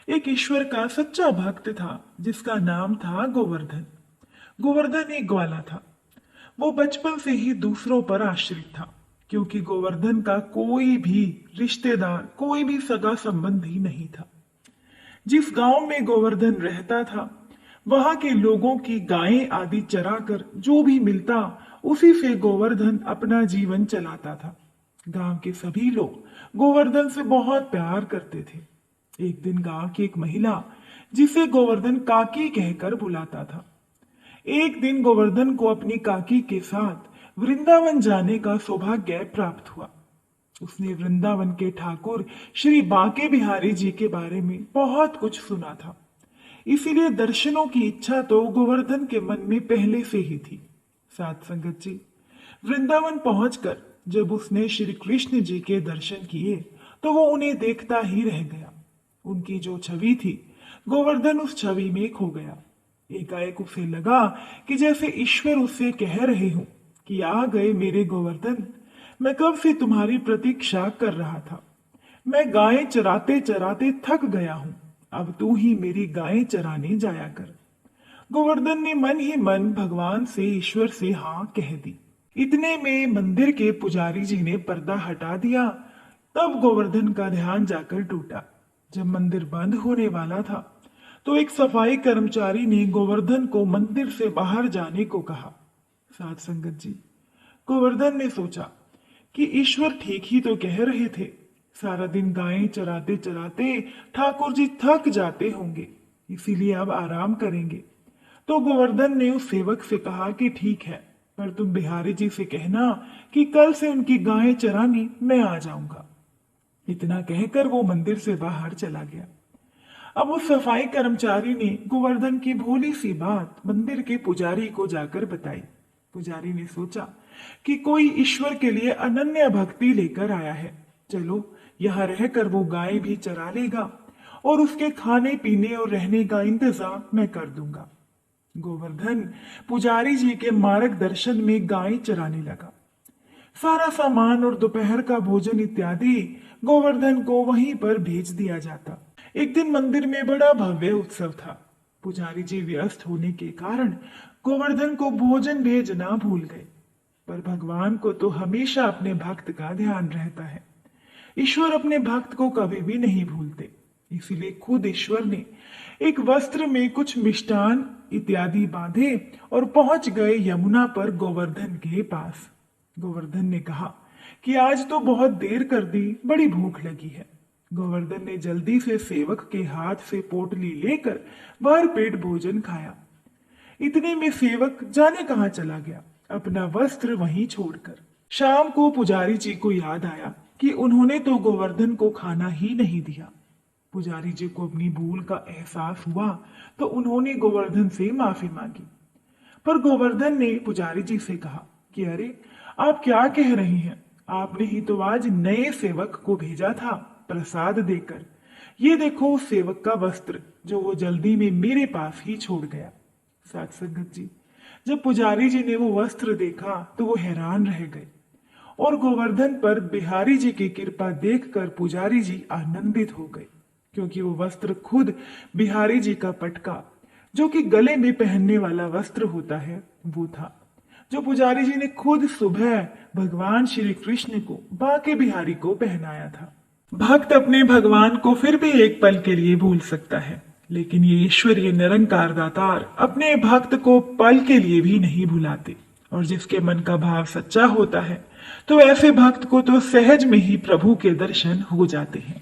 एक ईश्वर का सच्चा भक्त था जिसका नाम था गोवर्धन। गोवर्धन एक ग्वाला था। वो बचपन से ही दूसरों पर आश्रित था, क्योंकि गोवर्धन का कोई भी रिश्तेदार, कोई भी सगा संबंधी नहीं था। जिस गांव में गोवर्धन रहता था, वहां के लोगों की गायें आदि चराकर जो भी मिलता, उसी से गोवर्धन अपना जीवन चलाता था। गांव के सभी लोग गोवर्धन से बहुत प्यार करते थे। एक दिन गांव की एक महिला, जिसे गोवर्धन काकी कहकर बुलाता था, एक दिन गोवर्धन को अपनी काकी के साथ वृंदावन जाने का सौभाग्य प्राप्त हुआ। उसने वृंदावन के ठाकुर श्री बांके बिहारी जी के बारे में बहुत कुछ सुना था, इसीलिए दर्शनों की इच्छा तो गोवर्धन के मन में पहले से ही थी। साथ संगत जी, वृंदावन पहुंचकर जब उसने श्री कृष्ण जी के दर्शन किए तो वो उन्हें देखता ही रह गया। उनकी जो छवि थी, गोवर्धन उस छवि में खो गया। एकाएक उसे लगा कि जैसे ईश्वर उससे कह रहे हो कि आ गए मेरे गोवर्धन, मैं कब से तुम्हारी प्रतीक्षा कर रहा था। मैं गायें चराते चराते थक गया हूं, अब तू ही मेरी गायें चराने जाया कर। गोवर्धन ने मन ही मन भगवान से, ईश्वर से हाँ कह दी। इतने में मंदिर के पुजारी जी ने पर्दा हटा दिया। तब गोवर्धन का ध्यान जाकर टूटा। जब मंदिर बंद होने वाला था तो एक सफाई कर्मचारी ने गोवर्धन को मंदिर से बाहर जाने को कहा। साथ संगत जी, गोवर्धन ने सोचा कि ईश्वर ठीक ही तो कह रहे थे। सारा दिन गायें चराते चराते ठाकुर जी थक जाते होंगे, इसीलिए अब आराम करेंगे। तो गोवर्धन ने उस सेवक से कहा कि ठीक है, पर तुम बिहारी जी से कहना कि कल से उनकी गायें चराने मैं आ जाऊंगा। इतना कहकर वो मंदिर से बाहर चला गया। अब उस सफाई कर्मचारी ने गोवर्धन की भोली सी बात मंदिर के पुजारी को जाकर बताई। पुजारी ने सोचा कि कोई ईश्वर के लिए अनन्य भक्ति लेकर आया है, चलो यहाँ रहकर वो गाय भी चरा लेगा और उसके खाने पीने और रहने का इंतजाम मैं कर दूंगा। गोवर्धन पुजारी जी के मार्गदर्शन में गाय चराने लगा। सारा सामान और दोपहर का भोजन इत्यादि गोवर्धन को वहीं पर भेज दिया जाता। एक दिन मंदिर में बड़ा भव्य उत्सव था। पुजारी जी व्यस्त होने के कारण गोवर्धन को भोजन भेजना भूल गए, पर भगवान को तो हमेशा अपने भक्त का ध्यान रहता है। ईश्वर अपने भक्त को कभी भी नहीं भूलते, इसीलिए खुद ईश्वर ने एक वस्त्र में कुछ मिष्टान इत्यादि बांधे और पहुंच गए यमुना पर गोवर्धन के पास। गोवर्धन ने कहा कि आज तो बहुत देर कर दी, बड़ी भूख लगी है। गोवर्धन ने जल्दी से सेवक के हाथ से पोटली लेकर भर पेट भोजन खाया। इतने में सेवक जाने कहां चला गया, अपना वस्त्र वहीं छोड़कर। शाम को पुजारी जी को याद आया कि उन्होंने तो गोवर्धन को खाना ही नहीं दिया। पुजारी जी को अपनी भूल का एहसास हुआ तो उन्होंने गोवर्धन से माफी मांगी, पर गोवर्धन ने पुजारी जी से कहा कि अरे, आप क्या कह रहे हैं, आपने ही तो आज नए सेवक को भेजा था प्रसाद देकर। ये देखो उस सेवक का वस्त्र जो वो जल्दी में मेरे पास ही छोड़ गया। साथ संगत जी, जब पुजारी जी ने वो वस्त्र देखा तो वो हैरान रह गए और गोवर्धन पर बिहारी जी की कृपा देखकर पुजारी जी आनंदित हो गए, क्योंकि वो वस्त्र खुद बिहारी जी का पटका, जो कि गले में पहनने वाला वस्त्र होता है, वो था, जो पुजारी जी ने खुद सुबह भगवान श्री कृष्ण को, बांके बिहारी को पहनाया था। भक्त अपने भगवान को फिर भी एक पल के लिए भूल सकता है, लेकिन ये ईश्वरीय निरंकार दातार अपने भक्त को पल के लिए भी नहीं भुलाते। और जिसके मन का भाव सच्चा होता है तो ऐसे भक्त को तो सहज में ही प्रभु के दर्शन हो जाते हैं।